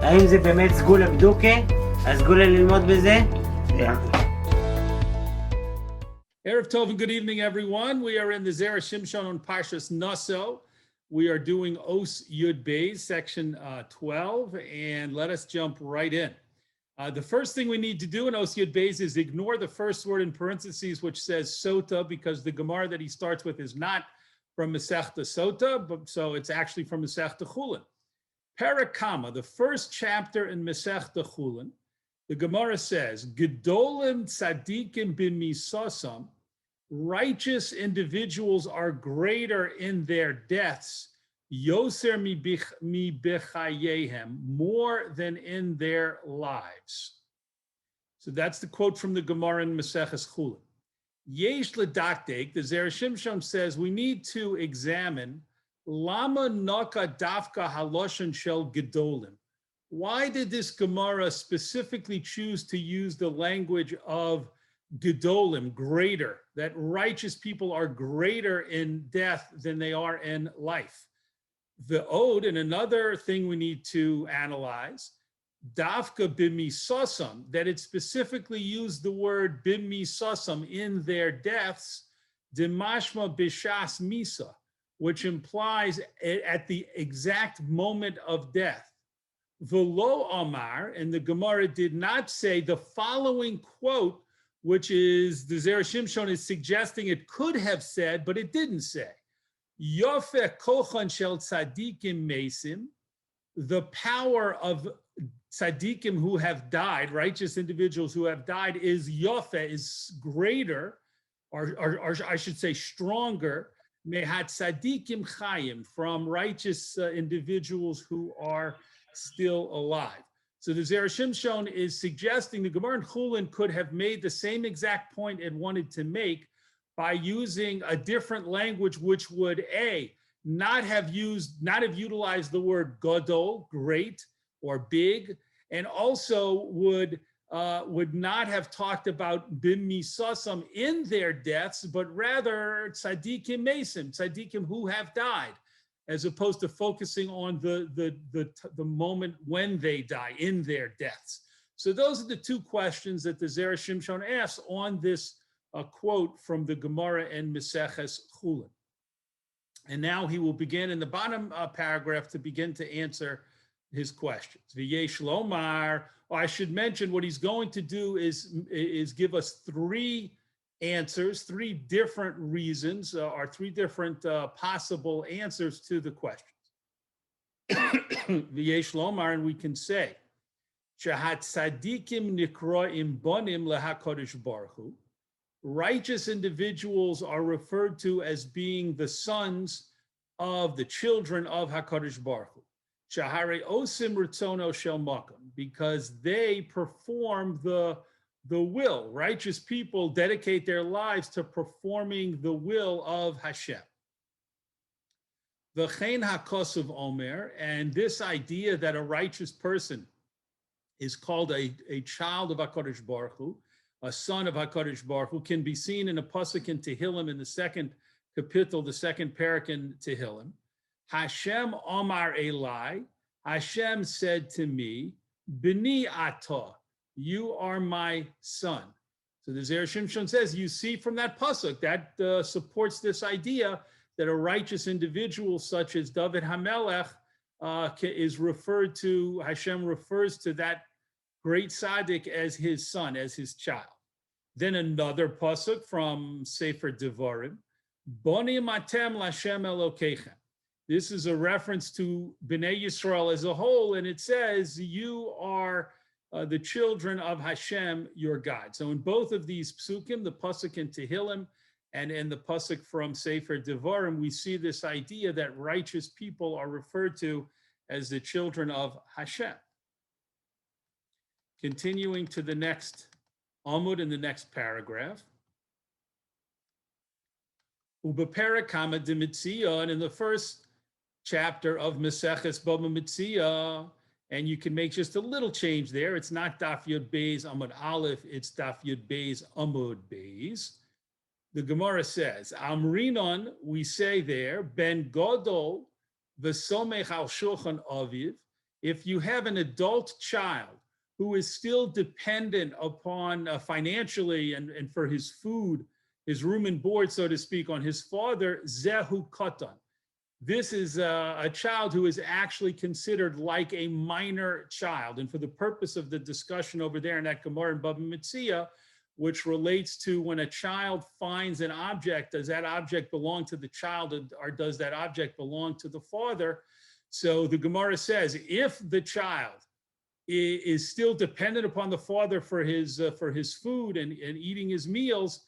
האם זה באמת סגולה בדוקה? הסגולה ללמוד בזה? Erev Tov and good evening, everyone. We are in the Zera Shimshon on Parsha Naso. We are doing Os Yud Beis, section 12, and let us jump right in. The first thing we need to do in Os Yud Beis is ignore the first word in parentheses, which says Sota, because the Gemara that he starts with is not from Masechta Sota, but so it's actually from Masechta Chulin. Parakama, the first chapter in Masechta Chulin, the Gemara says, Gedolim tzadikim b'misasam, righteous individuals are greater in their deaths, yoser mi bechayehem, more than in their lives. So that's the quote from the Gemara in Maseches Chulin. Yesh ledaktek, the Zera Shimshon says, we need to examine lama naka dafka haloshen shel gedolim. Why did this Gemara specifically choose to use the language of gedolim, greater, that righteous people are greater in death than they are in life? The ode, and another thing we need to analyze, dafka b'misasam, that it specifically used the word b'misasam in their deaths, demashma b'shas misa, which implies at the exact moment of death. V'lo amar, and the Gemara did not say the following quote, which is the Zera Shimshon is suggesting it could have said, but it didn't say. Yofeh kochan shel tzadikim mesim, the power of tzadikim who have died, righteous individuals who have died, is yofeh, is greater, or I should say stronger, mehat tzadikim chayim, from righteous individuals who are still alive. So the Zera Shimshon is suggesting the Gemara in Chulin could have made the same exact point it wanted to make by using a different language, which would not have utilized the word gadol, great or big, and also would not have talked about b'misasam in their deaths, but rather tzadikim mesim, tzadikim who have died, as opposed to focusing on the moment when they die, in their deaths. So those are the two questions that the Zera Shimshon asks on this quote from the Gemara and Maseches Chulin. And now he will begin in the bottom paragraph to begin to answer his questions. V'yesh lomar, I should mention what he's going to do is give us three answers, three different reasons, or three different possible answers to the questions. V'yesh lomar, and we can say, shahat tzadikim nikroim bonim lehakodesh baruch hu, righteous individuals are referred to as being the sons of the children of HaKadosh Baruch Hu. Shahare osim ritzono shel makom, because they perform the will. Righteous people dedicate their lives to performing the will of Hashem. V'chein hakosuv omer, and this idea that a righteous person is called a child of HaKadosh Baruch Hu, a son of HaKadosh Baruch Hu, can be seen in a pasuk in Tehillim in the second kapitel, the second parak in Tehillim. Hashem Omar Eli, Hashem said to me, B'ni Atah, you are my son. So the Zera Shimshon says, you see from that pasuk, that supports this idea that a righteous individual such as David HaMelech is referred to, Hashem refers to that great tzaddik as his son, as his child. Then another pasuk from Sefer Devarim, Boni matem lashem elokeichem. This is a reference to Bnei Yisrael as a whole, and it says, you are the children of Hashem, your God. So in both of these psukim, the pasuk in Tehillim and in the pasuk from Sefer Devarim, we see this idea that righteous people are referred to as the children of Hashem. Continuing to the next Amud in the next paragraph. Ubeperakama de Mitzia, and in the first chapter of Maseches Baba Mitzia, and you can make just a little change there. It's not Daf Yud Beis Amud Aleph, it's Daf Yud Beis Amud Beis. The Gemara says, Amrinon, we say there, Ben Godol v'somech al shulchan aviv, if you have an adult child who is still dependent upon financially and for his food, his room and board, so to speak, on his father, zehu katan. This is a child who is actually considered like a minor child. And for the purpose of the discussion over there in that Gemara in Bava Metzia, which relates to when a child finds an object, does that object belong to the child or does that object belong to the father? So the Gemara says, if the child is still dependent upon the father for his food and eating his meals,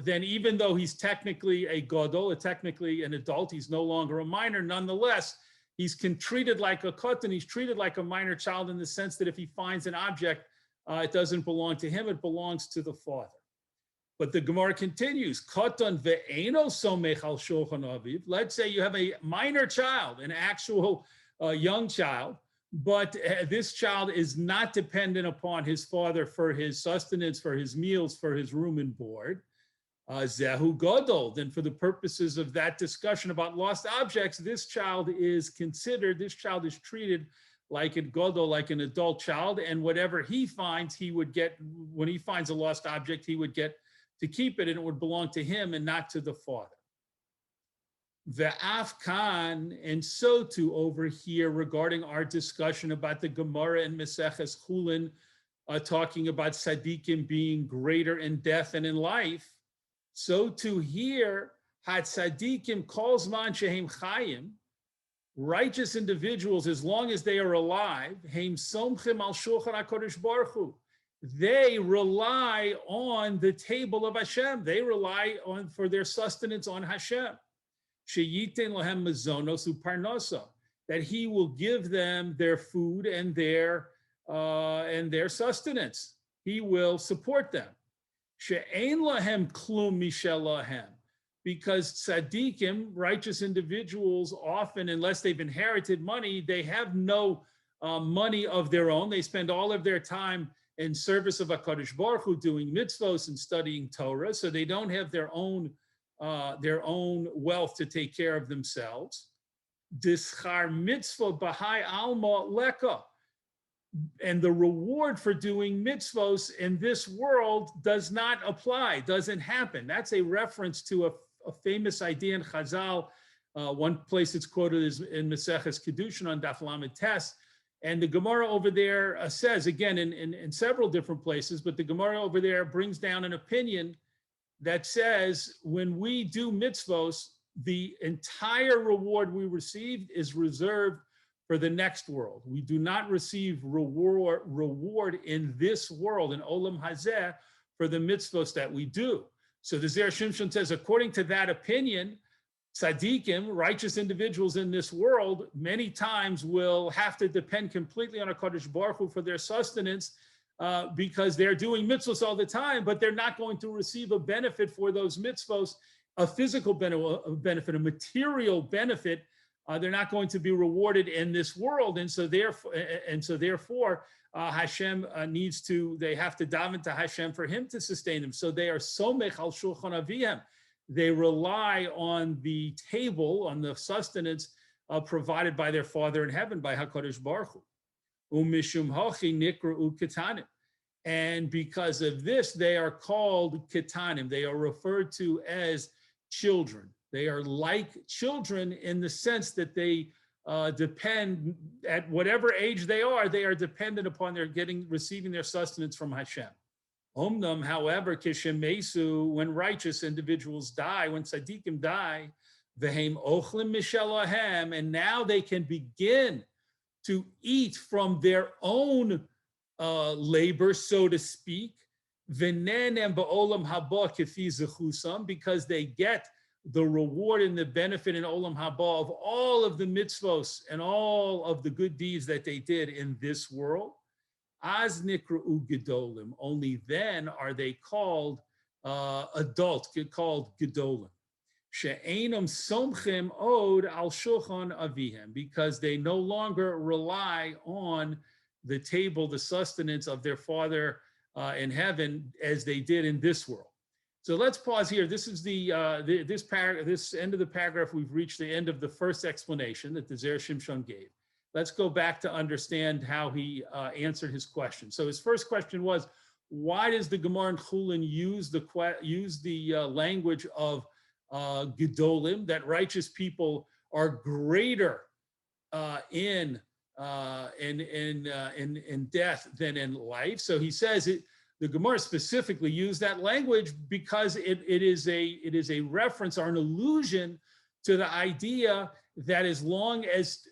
then even though he's technically a gadol, technically an adult, he's no longer a minor, nonetheless, he's treated like a katan, he's treated like a minor child in the sense that if he finds an object, it doesn't belong to him, it belongs to the father. But the Gemara continues, katan ve'eno somech al shulchan aviv. Let's say you have a minor child, an actual young child, but this child is not dependent upon his father for his sustenance, for his meals, for his room and board. Zehu gadol. Then for the purposes of that discussion about lost objects, this child is treated like a gadol, like an adult child, and whatever he finds, he would get, when he finds a lost object, he would get to keep it, and it would belong to him and not to the father. Ve'af kan, and so too over here regarding our discussion about the Gemara and Meseches Chulin, talking about tzaddikim being greater in death and in life, so too here, had tzaddikim calls man shehem chayim, righteous individuals, as long as they are alive, heim somchim al shulchan HaKadosh Baruch Hu, they rely on the table of Hashem. They rely on for their sustenance on Hashem. Sheyiten lahem mazonos uparnasa, that He will give them their food and their sustenance. He will support them. She'ein lahem klum mishel lahem, because tzaddikim, righteous individuals, often, unless they've inherited money, they have no money of their own. They spend all of their time in service of HaKadosh Baruch Hu, doing mitzvos and studying Torah, so they don't have their own wealth to take care of themselves. Dischar mitzvah b'hai alma leka, and the reward for doing mitzvos in this world does not apply, doesn't happen. That's a reference to a famous idea in Chazal. One place it's quoted is in Maseches Kedushin on Daf Lamed Tes. And the Gemara over there says, again, in several different places, but the Gemara over there brings down an opinion that says when we do mitzvos, the entire reward we received is reserved for the next world. We do not receive reward in this world, in Olam Hazeh, for the mitzvos that we do. So the Zera Shimshon says, according to that opinion, tzaddikim, righteous individuals in this world, many times will have to depend completely on HaKadosh Baruch Hu for their sustenance, because they're doing mitzvos all the time, but they're not going to receive a benefit for those mitzvos, a physical benefit, a material benefit. They're not going to be rewarded in this world, and so therefore, Hashem needs to. They have to daven to Hashem for Him to sustain them. So they are somech al shulchan avihem. They rely on the table, on the sustenance provided by their Father in heaven, by HaKadosh Baruch Hu. Umishum hachi nikra'u ketanim, and because of this, they are called ketanim. They are referred to as children. They are like children in the sense that they depend, at whatever age they are dependent upon receiving their sustenance from Hashem. Omnam, however, kishemesu, when righteous individuals die, when tzaddikim die, v'heim ochlim mishelahem, and now they can begin to eat from their own labor, so to speak, v'nenem ba'olam haba kefi zechusam, because they get the reward and the benefit in Olam Haba of all of the mitzvos and all of the good deeds that they did in this world. Az nikra'u gedolim, only then are they called adult, called gedolim. She'enam somchim od al shulchan avihem, because they no longer rely on the table, the sustenance of their Father in heaven, as they did in this world. So let's pause here. This is this end of the paragraph. We've reached the end of the first explanation that the Zera Shimshon gave. let's go back to understand how he answered his question. So his first question was, why does the Gemara in Chulin use the language of Gedolim, that righteous people are greater in death than in life? So he says the Gemara specifically used that language because it is a reference or an allusion to the idea that as long as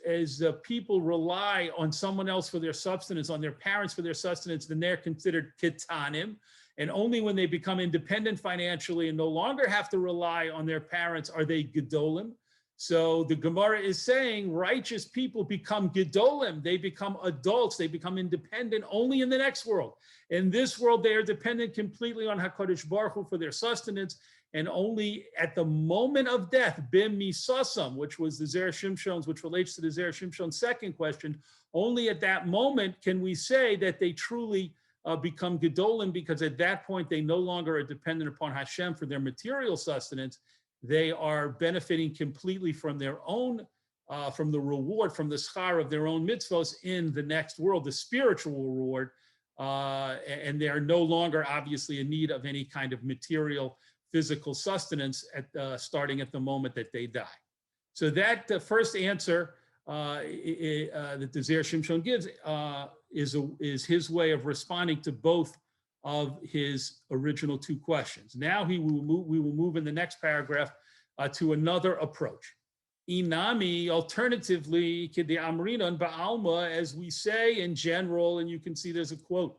people rely on someone else for their subsistence, on their parents for their sustenance, then they're considered ketanim. And only when they become independent financially and no longer have to rely on their parents are they gedolim. So the Gemara is saying righteous people become gedolim. They become adults. They become independent only in the next world. In this world, they are dependent completely on HaKadosh Baruch Hu for their sustenance. And only at the moment of death, bim misasam, which was the Zera Shimshon's, which relates to the Zera Shimshon's second question, only at that moment can we say that they truly become gedolim, because at that point they no longer are dependent upon Hashem for their material sustenance. They are benefiting completely from their own, from the reward, from the schar of their own mitzvos in the next world, the spiritual reward, and they are no longer obviously in need of any kind of material physical sustenance starting at the moment that they die. So that the first answer that the Zera Shimshon gives is his way of responding to both of his original two questions. Now we will move in the next paragraph to another approach. Inami, alternatively, kidei amrinan ba'alma, as we say in general, and you can see there's a quote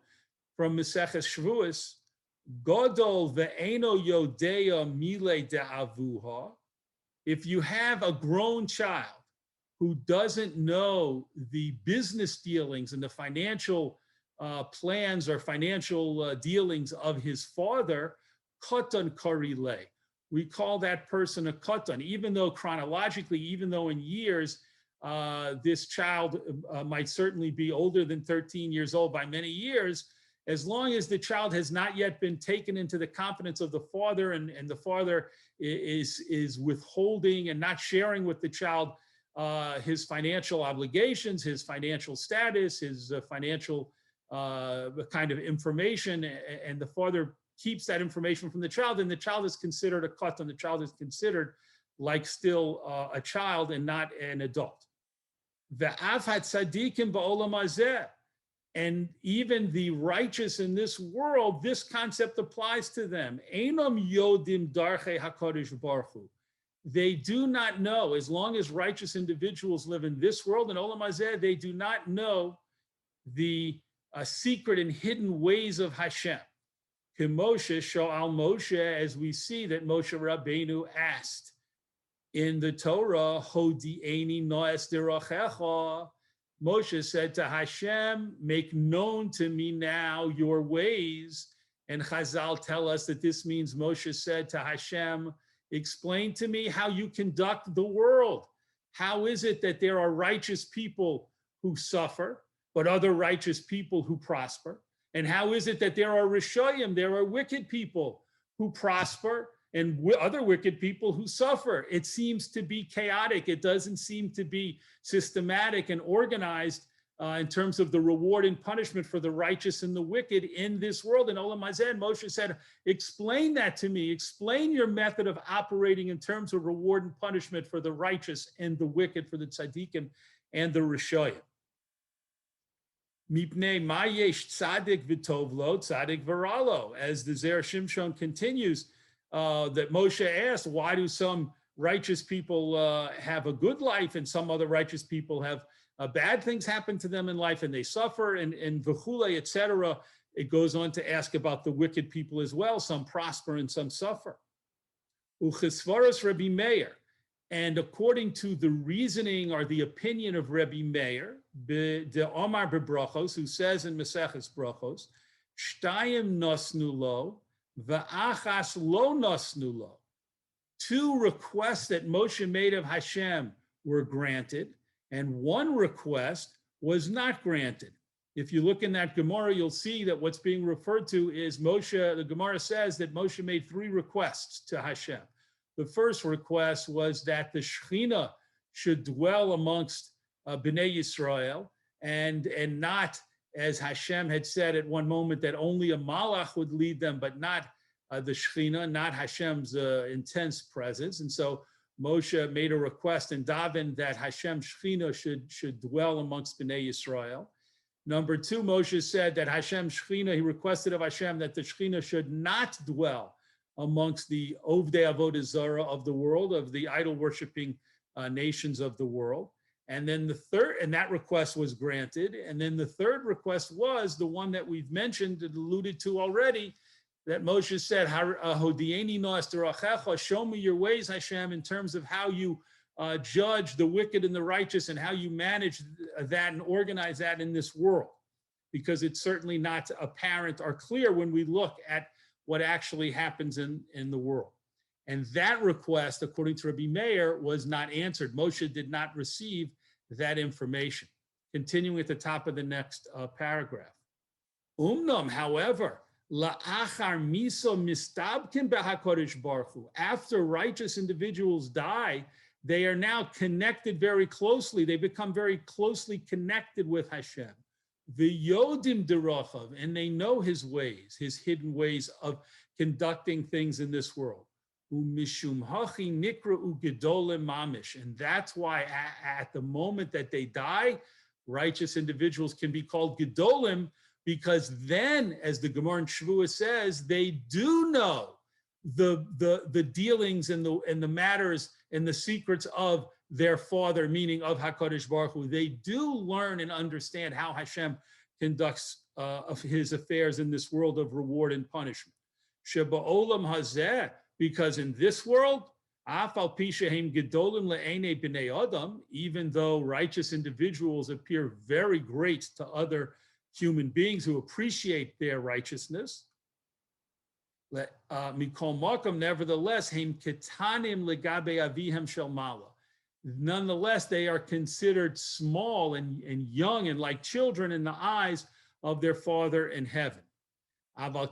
from Maseches Shavuos, Godol ve'eno yodea mile de'avuha. If you have a grown child who doesn't know the business dealings and the financial plans or financial dealings of his father, katan karile. We call that person a katan, even though chronologically, even though in years, this child might certainly be older than 13 years old by many years. As long as the child has not yet been taken into the confidence of the father, and the father is withholding and not sharing with the child his financial obligations, his financial status, his financial kind of information, and the father keeps that information from the child, and the child is considered a katan, the child is considered like still a child and not an adult. Ve'af hatzadikim ba'olam hazeh. And even the righteous in this world, this concept applies to them. Einam yodim darchei HaKadosh Baruch Hu. They do not know, as long as righteous individuals live in this world, in Olam Hazeh, they do not know the secret and hidden ways of Hashem. Moshe Sho'al Moshe, as we see that Moshe Rabbeinu asked in the Torah, Hodi'eni no'es derachecha. Moshe said to Hashem, make known to me now your ways. And Chazal tell us that this means Moshe said to Hashem, explain to me how you conduct the world. How is it that there are righteous people who suffer, but other righteous people who prosper? And how is it that there are Rishoyim, there are wicked people who prosper, and other wicked people who suffer? It seems to be chaotic. It doesn't seem to be systematic and organized in terms of the reward and punishment for the righteous and the wicked in this world. And Olam Hazeh, Moshe said, explain that to me. Explain your method of operating in terms of reward and punishment for the righteous and the wicked, for the tzaddikim and the Rishoyim. Mipnei ma yesh tzadik v'tovlo, tzadik v'ralo. As the Zera Shimshon continues, that Moshe asked, why do some righteous people have a good life and some other righteous people have bad things happen to them in life and they suffer, and v'chule, etc. It goes on to ask about the wicked people as well. Some prosper and some suffer. Uchesvaros Rabbi Meir. And according to the reasoning or the opinion of Rabbi Meir, the Omar bebrachos, who says in Maseches Brachos, Shtayim nosnu lo, va'achas lo nosnu lo. Two requests that Moshe made of Hashem were granted, and one request was not granted. If you look in that Gemara, you'll see that what's being referred to is Moshe. The Gemara says that Moshe made three requests to Hashem. The first request was that the Shekhinah should dwell amongst Bnei Yisrael, and not, as Hashem had said at one moment, that only a malach would lead them, but not the Shekhinah, not Hashem's intense presence. And so Moshe made a request in daven that Hashem's Shekhinah should dwell amongst Bnei Yisrael. Number two, Moshe said that Hashem's Shekhinah, he requested of Hashem that the Shekhinah should not dwell amongst the Ovdei Avodah Zarah of the world, of the idol-worshiping nations of the world. And then the third, and that request was granted. And then the third request was the one that we've mentioned, alluded to already, that Moshe said, "Hodieni no asterachecha," show me your ways, Hashem, in terms of how you judge the wicked and the righteous and how you manage that and organize that in this world. Because it's certainly not apparent or clear when we look at what actually happens in the world. And that request, according to Rabbi Meir, was not answered. Moshe did not receive that information. Continuing at the top of the next paragraph. Umnam, however, la'achar miso mistabkin b'HaKadosh Baruch Hu. After righteous individuals die, they are now connected very closely. They become very closely connected with Hashem. V'yodim derachav, and they know his ways, his hidden ways of conducting things in this world. Umishum hachi nikra'u gedolim mamish, and that's why at the moment that they die, righteous individuals can be called gedolim, because then, as the Gemara in Shavuot says, they do know the dealings and the matters and the secrets of their Father, meaning of HaKadosh Baruch Hu. They do learn and understand how Hashem conducts of his affairs in this world of reward and punishment. Sheba'olam hazeh, because in this world, afal pi shehem gedolim le'enei b'nei adam, even though righteous individuals appear very great to other human beings who appreciate their righteousness, mikol makom, nevertheless, hem ketanim legabe avihem shel mala. Nonetheless, they are considered small and young and like children in the eyes of their Father in heaven. But when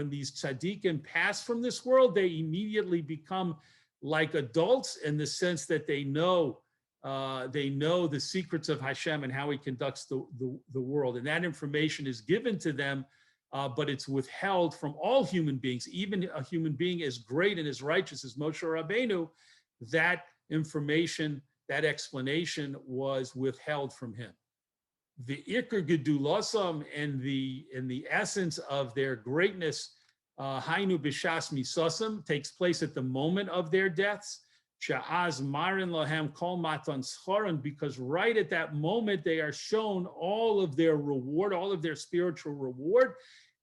these tzaddikim pass from this world, they immediately become like adults in the sense that they know the secrets of Hashem and how he conducts the world. And that information is given to them, but it's withheld from all human beings, even a human being as great and as righteous as Moshe Rabbeinu. That information, that explanation was withheld from him. The Iker Gedulasam, and the essence of their greatness, Hainu Bishas Misasam, takes place at the moment of their deaths. Sha'az Marin Lahem Kol Matan Scharan, because right at that moment they are shown all of their reward, all of their spiritual reward.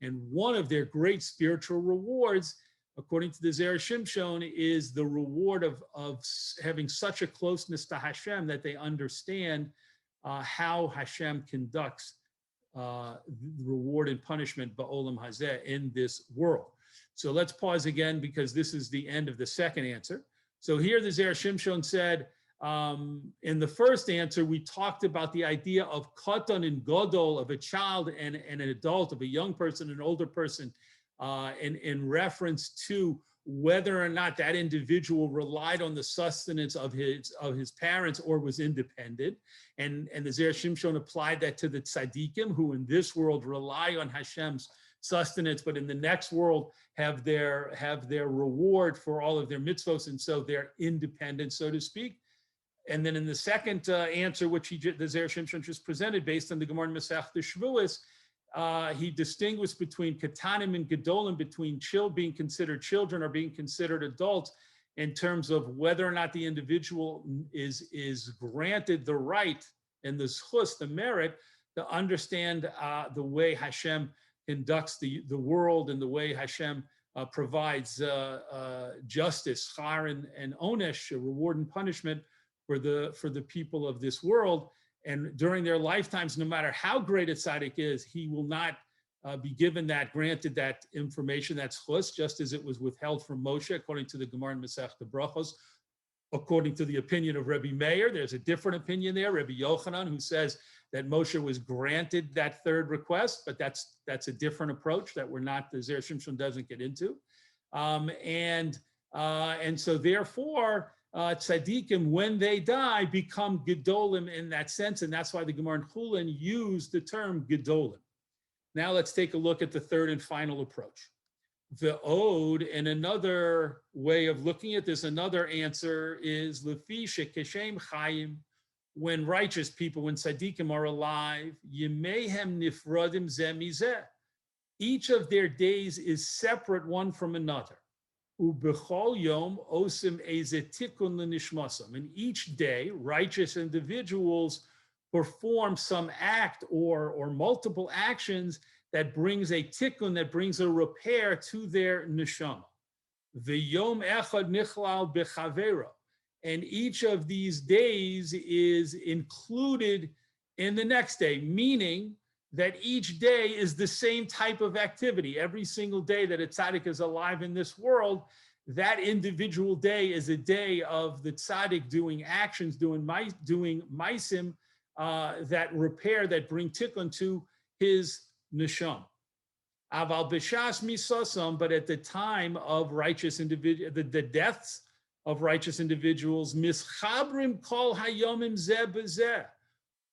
And one of their great spiritual rewards, according to the Zera Shimshon, is the reward of having such a closeness to Hashem that they understand how Hashem conducts reward and punishment ba'olam hazeh in this world. So let's pause again, because this is the end of the second answer. So here the Zera Shimshon said, in the first answer, we talked about the idea of katan and gadol, of a child and an adult, of a young person, an older person, in reference to whether or not that individual relied on the sustenance of his parents or was independent. And the Zera Shimshon applied that to the tzaddikim, who in this world rely on Hashem's sustenance, but in the next world have their reward for all of their mitzvos, and so they're independent, so to speak. And then in the second answer, which the Zera Shimshon just presented based on the Gemara Masech the Shavuos, he distinguished between katanim and gedolim, between being considered children or being considered adults, in terms of whether or not the individual is granted the right and the zchus, the merit, to understand the way Hashem conducts the world and the way Hashem provides justice, schar and onesh, reward and punishment for the people of this world. And during their lifetimes, no matter how great a tzaddik is, he will not be granted that information, that zchus, just as it was withheld from Moshe, according to the Gemara in Masechta Brachos. According to the opinion of Rabbi Meir, there's a different opinion there, Rabbi Yochanan, who says that Moshe was granted that third request, but that's a different approach that the Zera Shimshon doesn't get into. And so therefore, tzaddikim, when they die, become gedolim in that sense, and that's why the Gemara in Chulin used the term gedolim. Now let's take a look at the third and final approach. The ode, and another way of looking at this, another answer is lefi shekeshem chayim, when righteous people, when tzaddikim are alive, yemehem nifradim zeh mizeh. Each of their days is separate one from another. Ubechol yom osim eze tikun lenishmasam. And each day, righteous individuals perform some act or multiple actions that brings a tikkun, that brings a repair to their neshama. V'yom echad nichlal bechavero. And each of these days is included in the next day, meaning that each day is the same type of activity. Every single day that a tzaddik is alive in this world, that individual day is a day of the tzaddik doing actions, doing maisim, that repair, that bring tikkun to his neshama. Aval b'shas misasam, but at the time of righteous individuals, the deaths of righteous individuals, mischabrim kol hayomim zeh b'zeh.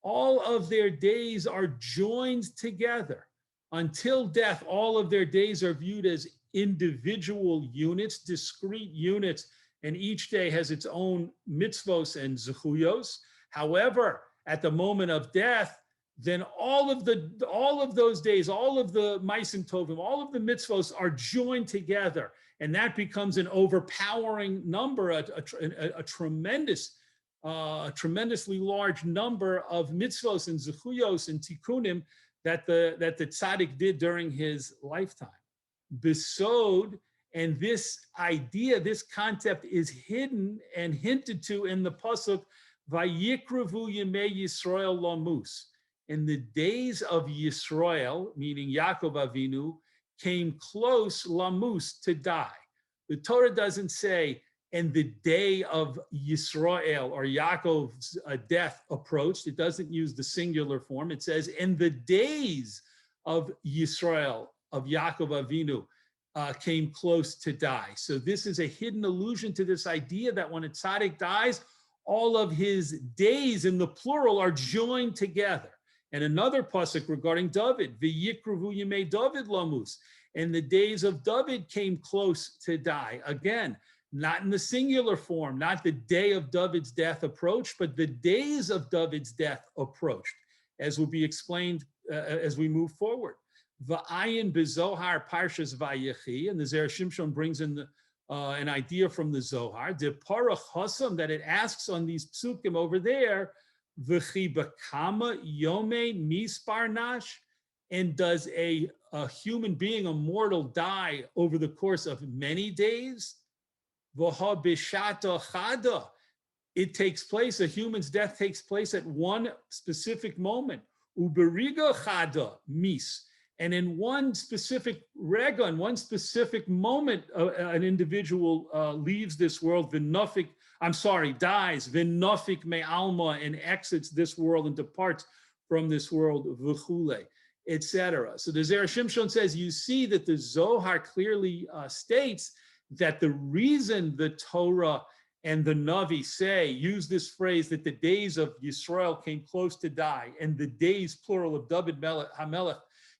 All of their days are joined together. Until death, all of their days are viewed as individual units, discrete units, and each day has its own mitzvos and zechuyos. However, at the moment of death, then all of those days, all of the maisim tovim, all of the mitzvos are joined together, and that becomes an overpowering number, a tremendously large number of mitzvos and zechuyos and tikkunim that the tzaddik did during his lifetime. Besod, and this idea, this concept is hidden and hinted to in the pasuk, Vayikrevu Yemei Yisrael Lamus. In the days of Yisrael, meaning Yaakov Avinu, came close Lamus, to die. The Torah doesn't say, and the day of Yisrael or Yaakov's death approached. It doesn't use the singular form. It says, and the days of Yisrael, of Yaakov Avinu, came close to die. So this is a hidden allusion to this idea that when a tzaddik dies, all of his days in the plural are joined together. And another pasuk regarding David, V'yikrevu Yemei David Lamus, and the days of David came close to die. Again, not in the singular form, not the day of David's death approached, but the days of David's death approached, as will be explained as we move forward. Va'ayin bezohar parshas vayechi, and the Zera Shimshon brings in an idea from the Zohar, the parach hasam, that it asks on these psukim over there, v'chi bakama yome mispar nash, and does a human being, a mortal, die over the course of many days? V'ha b'shata chada, it takes place, a human's death takes place at one specific moment. Uberiga chada mis, and in one specific rega, in one specific moment, an individual leaves this world, dies, v'nafik me'alma, and exits this world and departs from this world, v'chule, etc. So the Zera Shimshon says, you see that the Zohar clearly states that the reason the Torah and the Navi use this phrase that the days of Yisrael came close to die, and the days, plural, of David HaMelech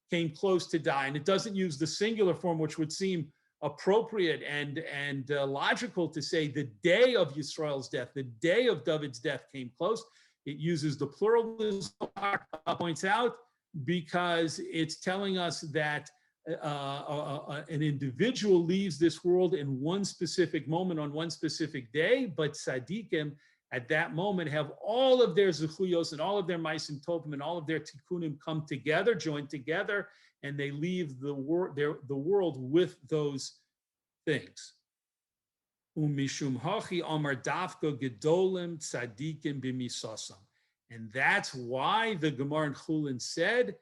came close to die, and it doesn't use the singular form, which would seem appropriate and logical to say the day of Yisrael's death, the day of David's death came close. It uses the plural, as Zohar points out, because it's telling us that an individual leaves this world in one specific moment on one specific day, but tzaddikim at that moment have all of their zechuyos and all of their maisim tovim and all of their tikkunim come together, joined together, and they leave the world with those things. Umishum hachi amar dafka gedolim tzaddikim b'misasam. And that's why the Gemara in Chulin said,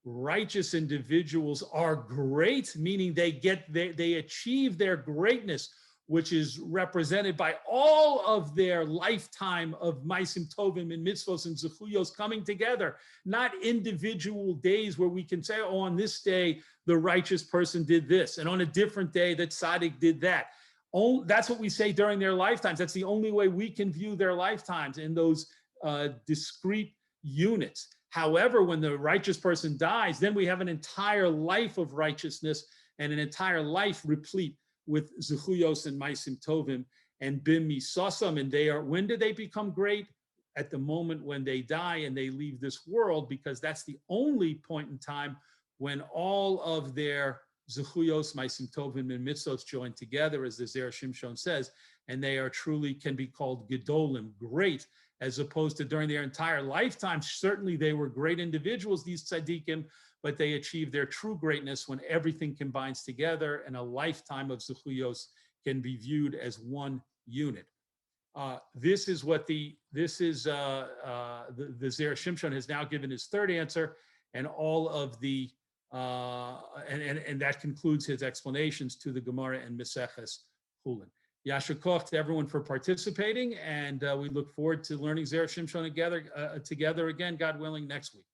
righteous individuals are great, meaning they achieve their greatness, which is represented by all of their lifetime of maisim tovim and mitzvos and zechuyos coming together, not individual days where we can say, oh, on this day, the righteous person did this, and on a different day, that tzaddik did that. that's what we say during their lifetimes. That's the only way we can view their lifetimes, in those discrete units. However, when the righteous person dies, then we have an entire life of righteousness and an entire life replete with zechuyos and maisim tovim and bim misasam. And they are, when do they become great? At the moment when they die and they leave this world, because that's the only point in time when all of their zechuyos, maisim tovim, and mitzvot join together, as the Zera Shimshon says, and they are truly can be called gedolim, great, as opposed to during their entire lifetime. Certainly they were great individuals, these tzaddikim, but they achieved their true greatness when everything combines together, and a lifetime of zechuyos can be viewed as one unit. This is the Zera Shimshon has now given his third answer, and all of the and that concludes his explanations to the Gemara and Meseches Chulin. Yasher koach to everyone for participating, and we look forward to learning Zera Shimshon together again, God willing, next week.